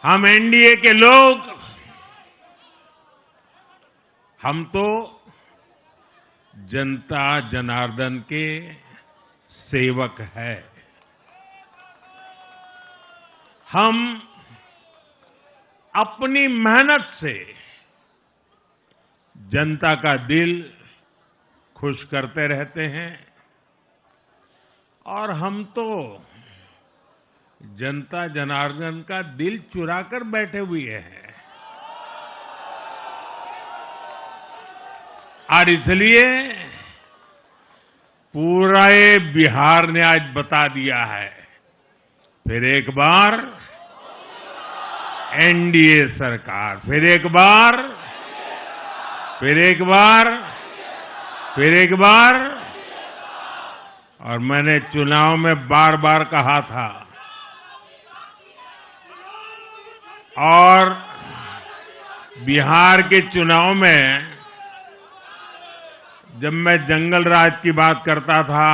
हम एनडीए के लोग, हम तो जनता जनार्दन के सेवक हैं। हम अपनी मेहनत से जनता का दिल खुश करते रहते हैं और हम तो जनता जनार्दन का दिल चुरा कर बैठे हुए हैं। और इसलिए पूरा ये बिहार ने आज बता दिया है, फिर एक बार एनडीए सरकार, फिर एक बार, फिर एक बार, फिर एक बार। और मैंने चुनाव में बार बार कहा था और बिहार के चुनाव में जब मैं जंगल राज की बात करता था,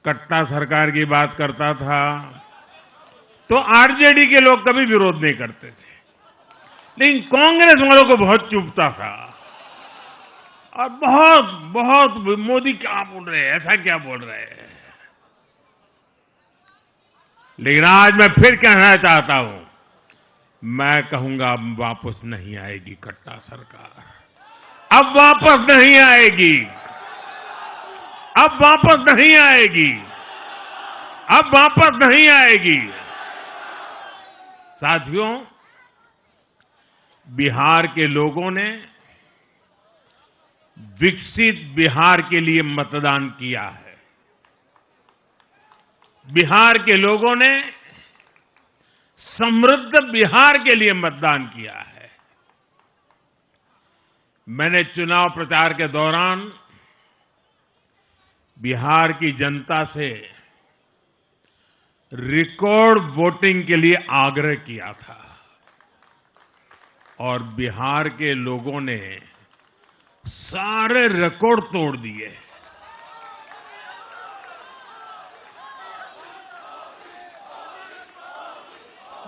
कट्टा सरकार की बात करता था, तो आरजेडी के लोग कभी विरोध नहीं करते थे, लेकिन कांग्रेस वालों को बहुत चुभता था और बहुत बहुत मोदी क्या बोल रहे हैं, ऐसा क्या बोल रहे हैं। लेकिन आज मैं फिर कहना चाहता हूं, मैं कहूंगा अब वापस नहीं आएगी कट्टा सरकार, अब वापस नहीं आएगी, अब वापस नहीं आएगी, अब वापस नहीं आएगी। साथियों, बिहार के लोगों ने विकसित बिहार के लिए मतदान किया है। बिहार के लोगों ने समृद्ध बिहार के लिए मतदान किया है। मैंने चुनाव प्रचार के दौरान बिहार की जनता से रिकॉर्ड वोटिंग के लिए आग्रह किया था और बिहार के लोगों ने सारे रिकॉर्ड तोड़ दिए।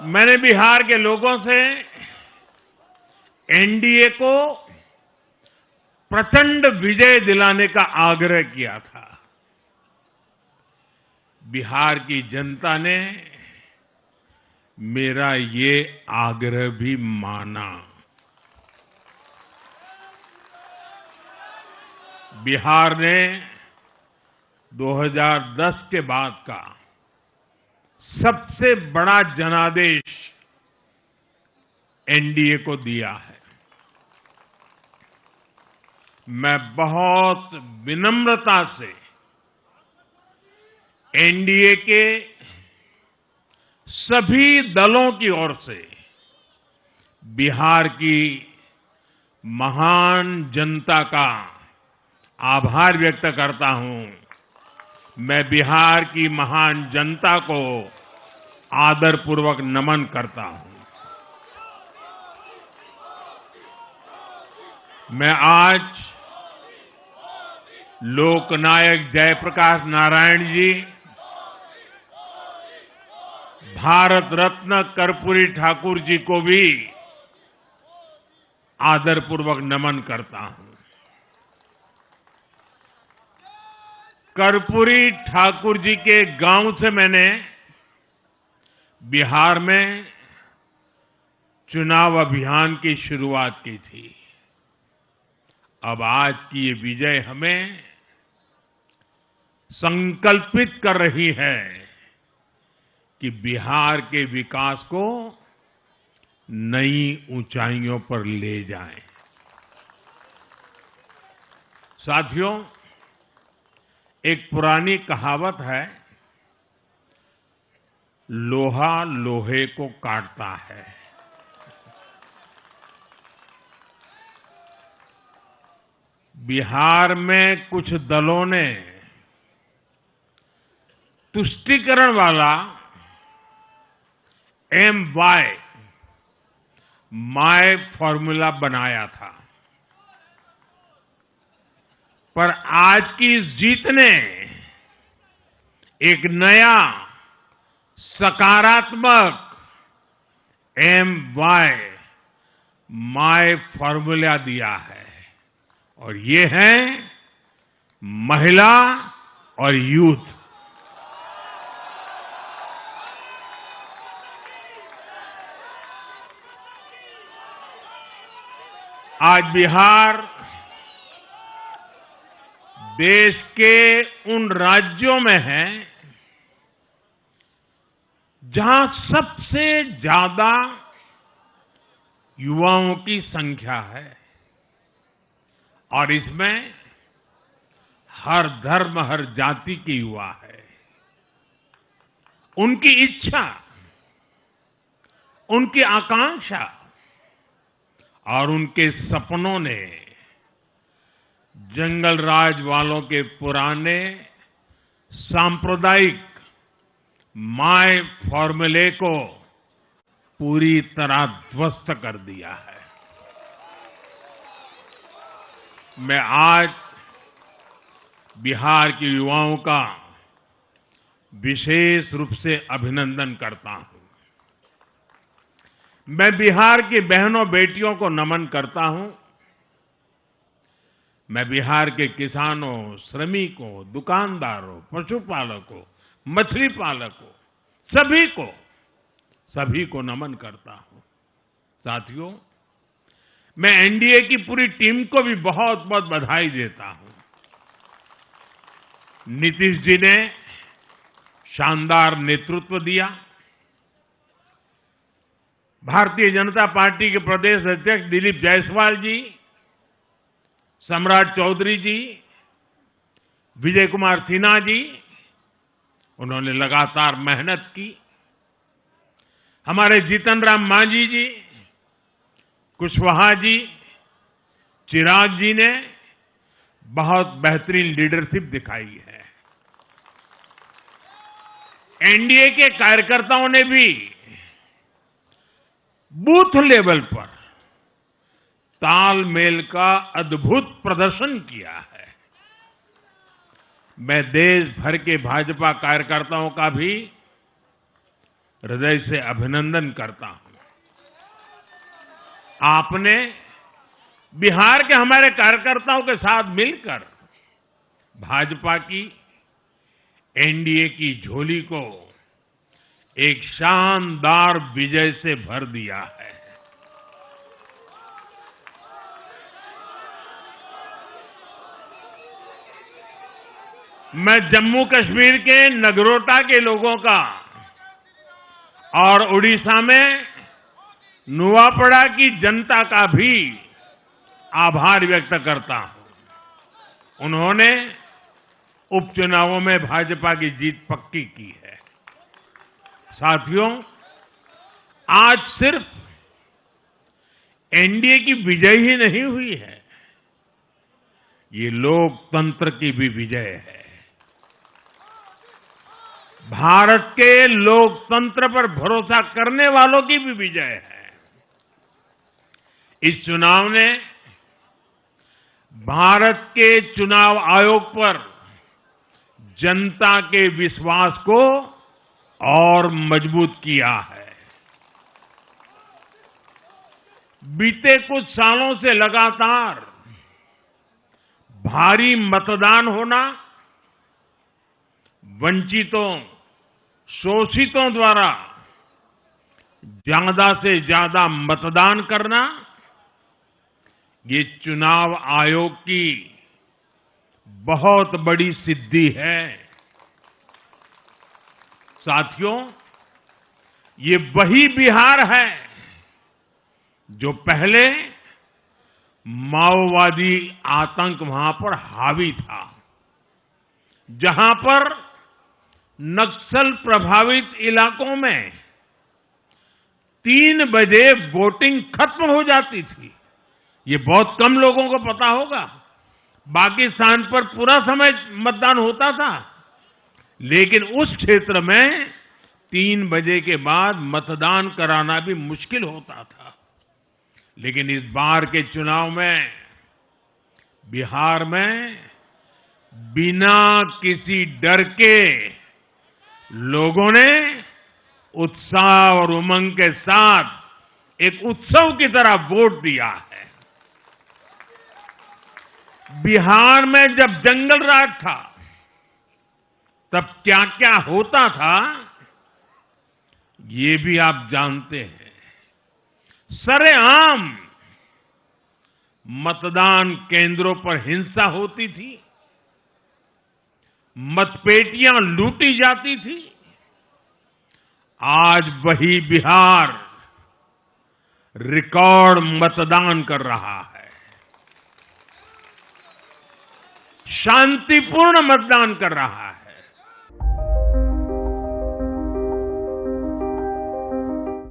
मैंने बिहार के लोगों से एनडीए को प्रचंड विजय दिलाने का आग्रह किया था। बिहार की जनता ने मेरा ये आग्रह भी माना। बिहार ने 2010 के बाद का सबसे बड़ा जनादेश एनडीए को दिया है। मैं बहुत विनम्रता से एनडीए के सभी दलों की ओर से बिहार की महान जनता का आभार व्यक्त करता हूं। मैं बिहार की महान जनता को आदरपूर्वक नमन करता हूं। मैं आज लोकनायक जयप्रकाश नारायण जी, भारत रत्न कर्पूरी ठाकुर जी को भी आदरपूर्वक नमन करता हूं। कर्पूरी ठाकुर जी के गांव से मैंने बिहार में चुनाव अभियान की शुरुआत की थी। अब आज की ये विजय हमें संकल्पित कर रही है कि बिहार के विकास को नई ऊंचाइयों पर ले जाएं। साथियों, एक पुरानी कहावत है, लोहा लोहे को काटता है। बिहार में कुछ दलों ने तुष्टीकरण वाला माय फॉर्मूला बनाया था, पर आज की इस जीत ने एक नया सकारात्मक MY माय फॉर्मूला दिया है और ये है महिला और यूथ। आज बिहार देश के उन राज्यों में है जहां सबसे ज्यादा युवाओं की संख्या है और इसमें हर धर्म, हर जाति के युवा है। उनकी इच्छा, उनकी आकांक्षा और उनके सपनों ने जंगल राज वालों के पुराने सांप्रदायिक माय फॉर्मूले को पूरी तरह ध्वस्त कर दिया है। मैं आज बिहार के युवाओं का विशेष रूप से अभिनंदन करता हूं। मैं बिहार की बहनों बेटियों को नमन करता हूं। मैं बिहार के किसानों, श्रमिकों, दुकानदारों, पशुपालकों, मछली पालकों, सभी को नमन करता हूं। साथियों, मैं एनडीए की पूरी टीम को भी बहुत बहुत बधाई देता हूं। नीतीश जी ने शानदार नेतृत्व दिया। भारतीय जनता पार्टी के प्रदेश अध्यक्ष दिलीप जायसवाल जी, सम्राट चौधरी जी, विजय कुमार सिन्हा जी, उन्होंने लगातार मेहनत की। हमारे जीतन राम मांझी जी, कुशवाहा जी, चिराग जी ने बहुत बेहतरीन लीडरशिप दिखाई है। एनडीए के कार्यकर्ताओं ने भी बूथ लेवल पर तालमेल का अद्भुत प्रदर्शन किया है। मैं देश भर के भाजपा कार्यकर्ताओं का भी हृदय से अभिनंदन करता हूं। आपने बिहार के हमारे कार्यकर्ताओं के साथ मिलकर भाजपा की एनडीए की झोली को एक शानदार विजय से भर दिया है। मैं जम्मू कश्मीर के नगरोटा के लोगों का और उड़ीसा में नुआपड़ा की जनता का भी आभार व्यक्त करता हूं। उन्होंने उपचुनावों में भाजपा की जीत पक्की की है। साथियों, आज सिर्फ एनडीए की विजय ही नहीं हुई है, ये लोकतंत्र की भी विजय है। भारत के लोकतंत्र पर भरोसा करने वालों की भी विजय है। इस चुनाव ने भारत के चुनाव आयोग पर जनता के विश्वास को और मजबूत किया है। बीते कुछ सालों से लगातार भारी मतदान होना, वंचितों, शोषितों द्वारा ज्यादा से ज्यादा मतदान करना, ये चुनाव आयोग की बहुत बड़ी सिद्धि है। साथियों, ये वही बिहार है जो पहले माओवादी आतंक वहां पर हावी था, जहां पर नक्सल प्रभावित इलाकों में 3 बजे वोटिंग खत्म हो जाती थी। ये बहुत कम लोगों को पता होगा। बाकी स्थान पर पूरा समय मतदान होता था, लेकिन उस क्षेत्र में 3 बजे के बाद मतदान कराना भी मुश्किल होता था। लेकिन इस बार के चुनाव में बिहार में बिना किसी डर के लोगों ने उत्साह और उमंग के साथ एक उत्सव की तरह वोट दिया है। बिहार में जब जंगल राज था तब क्या क्या होता था ये भी आप जानते हैं। सरेआम मतदान केंद्रों पर हिंसा होती थी, मतपेटियां लूटी जाती थी। आज वही बिहार रिकॉर्ड मतदान कर रहा है, शांतिपूर्ण मतदान कर रहा है।